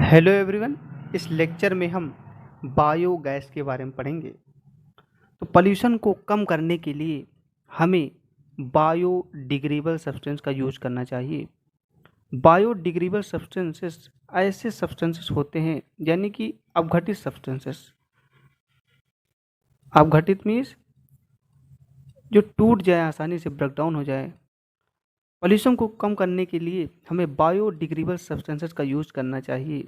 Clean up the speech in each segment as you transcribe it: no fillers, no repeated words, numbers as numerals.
Hello everyone. इस lecture में हम बायोगैस के बारे में पढ़ेंगे। तो पॉल्यूशन को कम करने के लिए हमें बायोडिग्रेडेबल सब्सटेंस का यूज करना चाहिए। बायोडिग्रेडेबल सब्सटेंसेस ऐसे सब्सटेंसेस होते हैं, यानी कि अपघटित सब्सटेंसेस। अपघटित मीन्स जो टूट जाए, आसानी से ब्रेक डाउन हो जाए। पॉल्यूशन को कम करने के लिए हमें बायोडिग्रेडेबल सब्सटेंसेस का यूज करना चाहिए।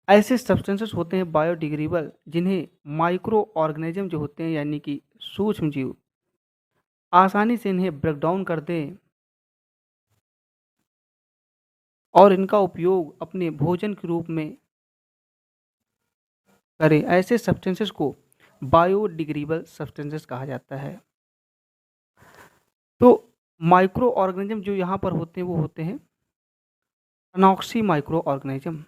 ऐसे सब्सटेंसेस होते हैं बायोडिग्रेडेबल, जिन्हें माइक्रो ऑर्गेनिज्म जो होते हैं, यानी कि सूक्ष्म जीव, आसानी से इन्हें ब्रेक डाउन कर दें और इनका उपयोग अपने भोजन के रूप में करें। ऐसे सब्सटेंसेस को बायोडिग्रेडेबल सब्सटेंसेस कहा जाता है। तो माइक्रो ऑर्गेनिज्म जो यहाँ पर होते हैं वो होते हैं अनॉक्सी माइक्रो ऑर्गेनिज्म।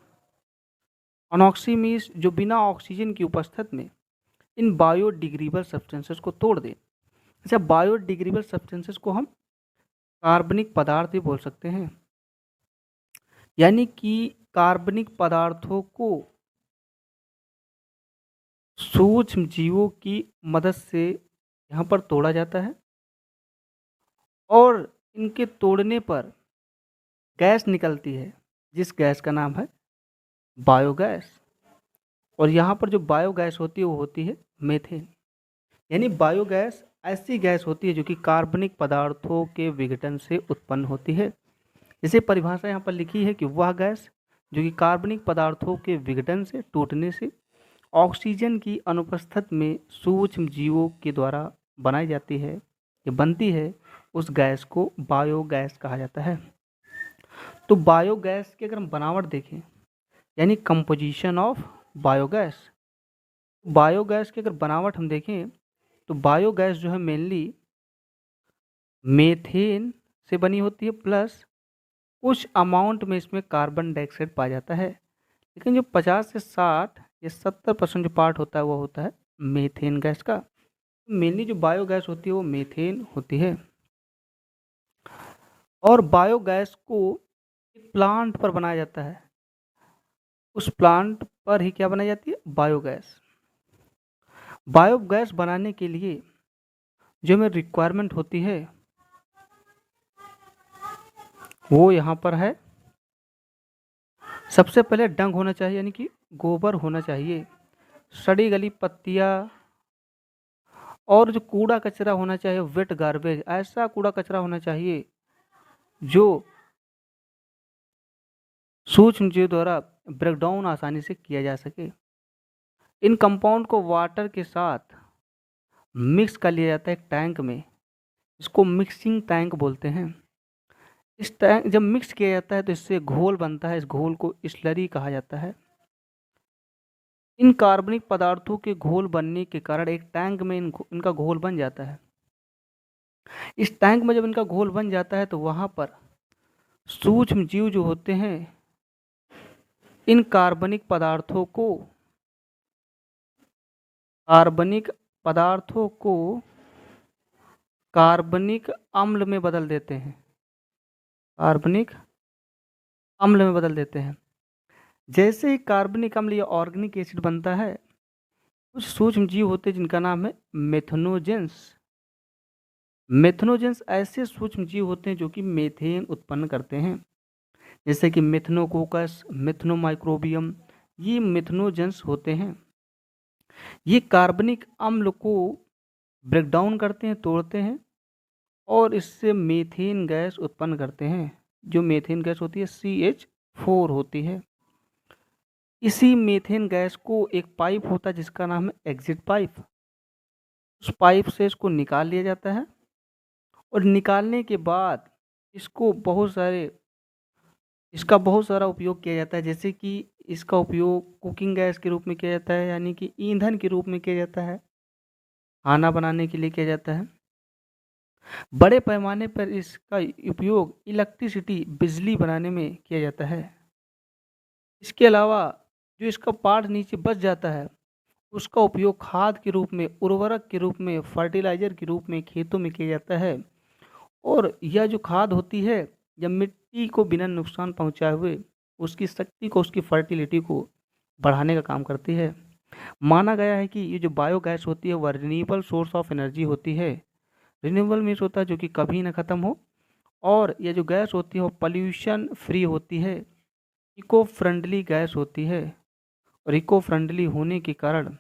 अनॉक्सी मीन्स जो बिना ऑक्सीजन की उपस्थिति में इन बायोडिग्रेडेबल सब्सटेंसेस को तोड़ दें। अच्छा, बायोडिग्रेडेबल सब्सटेंसेस को हम कार्बनिक पदार्थ भी बोल सकते हैं, यानी कि कार्बनिक पदार्थों को सूक्ष्म जीवों की मदद से यहाँ पर तोड़ा जाता है और इनके तोड़ने पर गैस निकलती है, जिस गैस का नाम है बायोगैस। और यहाँ पर जो बायोगैस होती है वो होती है मीथेन। यानी बायोगैस ऐसी गैस होती है जो कि कार्बनिक पदार्थों के विघटन से उत्पन्न होती है। जैसे परिभाषा यहाँ पर लिखी है कि वह गैस जो कि कार्बनिक पदार्थों के विघटन से, टूटने से, ऑक्सीजन की अनुपस्थिति में सूक्ष्म जीवों के द्वारा बनाई जाती है या बनती है, उस गैस को बायोगैस कहा जाता है। तो बायोगैस की अगर हम बनावट देखें, यानी कंपोजिशन ऑफ बायोगैस, बायोगैस की अगर बनावट हम देखें तो बायोगैस जो है मेनली मेथेन से बनी होती है, प्लस कुछ अमाउंट में इसमें कार्बन डाइऑक्साइड पाया जाता है। लेकिन जो 50 से 60 या 70% जो पार्ट होता है वो होता है मीथेन गैस का। मेनली जो बायोगैस होती है वो मीथेन होती है। और बायोगैस को एक प्लांट पर बनाया जाता है, उस प्लांट पर ही क्या बनाई जाती है, बायोगैस। बायोगैस बनाने के लिए जो हमें रिक्वायरमेंट होती है वो यहाँ पर है, सबसे पहले डंग होना चाहिए, यानी कि गोबर होना चाहिए, सड़ी गली पत्तियाँ, और जो कूड़ा कचरा होना चाहिए वेट गार्बेज, ऐसा कूड़ा कचरा होना चाहिए जो सूक्ष्म जीव द्वारा ब्रेकडाउन आसानी से किया जा सके। इन कंपाउंड को वाटर के साथ मिक्स कर लिया जाता है एक टैंक में, इसको मिक्सिंग टैंक बोलते हैं। इस टैंक जब मिक्स किया जाता है तो इससे घोल बनता है, इस घोल को स्लरी कहा जाता है। इन कार्बनिक पदार्थों के घोल बनने के कारण एक टैंक में इनका घोल बन जाता है। इस टैंक में जब इनका घोल बन जाता है तो वहाँ पर सूक्ष्म जीव जो होते हैं इन कार्बनिक पदार्थों को कार्बनिक अम्ल में बदल देते हैं, कार्बनिक अम्ल में बदल देते हैं। जैसे ही कार्बनिक अम्ल या ऑर्गेनिक एसिड बनता है, कुछ सूक्ष्म जीव होते हैं जिनका नाम है मेथनोजेंस। मेथनोजेंस ऐसे सूक्ष्म जीव होते हैं जो कि मेथेन उत्पन्न करते हैं, जैसे कि मेथनोकोकस, मेथनोमाइक्रोबियम, ये मेथनोजेंस होते हैं। ये कार्बनिक अम्ल को ब्रेक डाउन करते हैं, तोड़ते हैं और इससे मीथेन गैस उत्पन्न करते हैं। जो मीथेन गैस होती है CH4 होती है। इसी मीथेन गैस को एक पाइप होता है जिसका नाम है एग्जिट पाइप, उस पाइप से इसको निकाल लिया जाता है और निकालने के बाद इसका बहुत सारा उपयोग किया जाता है। जैसे कि इसका उपयोग कुकिंग गैस के रूप में किया जाता है, यानी कि ईंधन के रूप में किया जाता है, खाना बनाने के लिए किया जाता है। बड़े पैमाने पर इसका उपयोग इलेक्ट्रिसिटी, बिजली बनाने में किया जाता है। इसके अलावा जो इसका पार्ट नीचे बच जाता है उसका उपयोग खाद के रूप में, उर्वरक के रूप में, फर्टिलाइजर के रूप में खेतों में किया जाता है। और यह जो खाद होती है, जब मिट्टी को बिना नुकसान पहुंचाए हुए उसकी शक्ति को, उसकी फर्टिलिटी को बढ़ाने का काम करती है। माना गया है कि ये जो बायोगैस होती है वह रिन्यूएबल सोर्स ऑफ एनर्जी होती है। रिन्यूएबल मीन्स होता है जो कि कभी ना ख़त्म हो, और ये जो गैस होती है वो पॉल्यूशन फ्री होती है, इको फ्रेंडली गैस होती है, और इको फ्रेंडली होने के कारण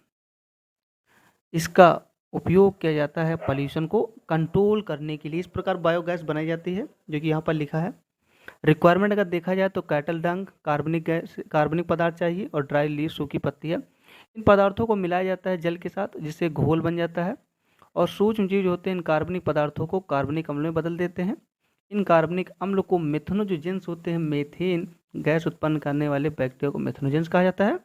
इसका उपयोग किया जाता है पॉल्यूशन को कंट्रोल करने के लिए। इस प्रकार बायोगैस बनाई जाती है जो कि यहाँ पर लिखा है। रिक्वायरमेंट अगर देखा जाए तो कैटल डंग, कार्बनिक गैस, कार्बनिक पदार्थ चाहिए, और ड्राई लीफ, सूखी पत्तियाँ। इन पदार्थों को मिलाया जाता है जल के साथ जिससे घोल बन जाता है, और सूक्ष्म जीव जो होते हैं इन कार्बनिक पदार्थों को कार्बनिक अम्ल में बदल देते हैं। इन कार्बनिक अम्ल को मेथनोजेंस होते हैं, मेथेन गैस उत्पन्न करने वाले बैक्टीरिया को मेथनोजेंस कहा जाता है।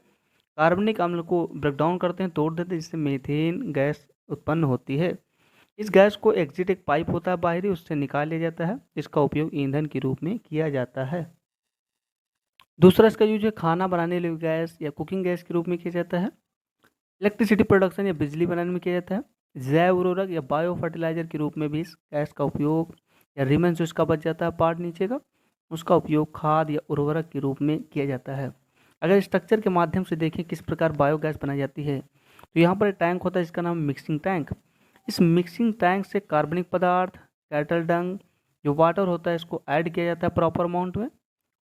कार्बनिक अम्ल को ब्रेक डाउन करते हैं, तोड़ देते हैं, जिससे मीथेन गैस उत्पन्न होती है। इस गैस को एग्जिट एक पाइप होता है बाहरी, उससे निकाल लिया जाता है, जिसका उपयोग ईंधन के रूप में किया जाता है। दूसरा इसका यूज है खाना बनाने वाली गैस या कुकिंग गैस के रूप में किया जाता है। इलेक्ट्रिसिटी प्रोडक्शन या बिजली बनाने में किया जाता है। जैव उर्वरक या बायो फर्टिलाइजर के रूप में भी इस गैस का उपयोग, या रिमेन जो इसका बच जाता है पार्ट नीचे का, उसका उपयोग खाद या उर्वरक के रूप में किया जाता है। अगर स्ट्रक्चर के माध्यम से देखें किस प्रकार बायोगैस बनाई जाती है, तो यहाँ पर एक टैंक होता है जिसका नाम मिक्सिंग टैंक। इस मिक्सिंग टैंक से कार्बनिक पदार्थ, कैटल डंग, जो वाटर होता है, इसको ऐड किया जाता है प्रॉपर अमाउंट में,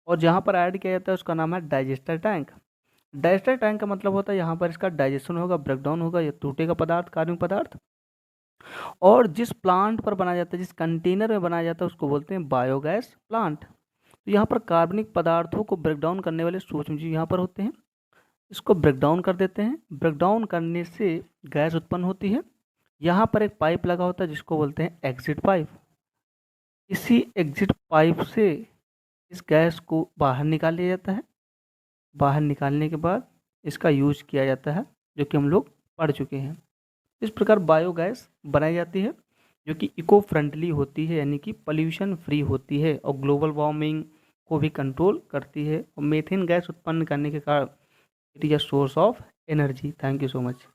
और जहाँ पर ऐड किया जाता है उसका नाम है डाइजेस्टर टैंक। डाइजेस्टर टैंक का मतलब होता है यहाँ पर इसका डाइजेशन होगा, ब्रेकडाउन होगा या टूटेगा पदार्थ, कार्बनिक पदार्थ, और जिस प्लांट पर बनाया जाता है, जिस कंटेनर में बनाया जाता है, उसको बोलते हैं बायोगैस प्लांट। तो यहाँ पर कार्बनिक पदार्थों को ब्रेकडाउन करने वाले सूक्ष्मजीव यहाँ पर होते हैं, इसको ब्रेकडाउन कर देते हैं। ब्रेकडाउन करने से गैस उत्पन्न होती है। यहाँ पर एक पाइप लगा होता है जिसको बोलते हैं एग्जिट पाइप। इसी एग्जिट पाइप से इस गैस को बाहर निकाल लिया जाता है। बाहर निकालने के बाद इसका यूज किया जाता है, जो कि हम लोग पढ़ चुके हैं। इस प्रकार बायोगैस बनाई जाती है जो कि इको फ्रेंडली होती है, यानी कि पॉल्यूशन फ्री होती है, और ग्लोबल वार्मिंग को भी कंट्रोल करती है, और मीथेन गैस उत्पन्न करने के कारण it is a source of energy. Thank you so much.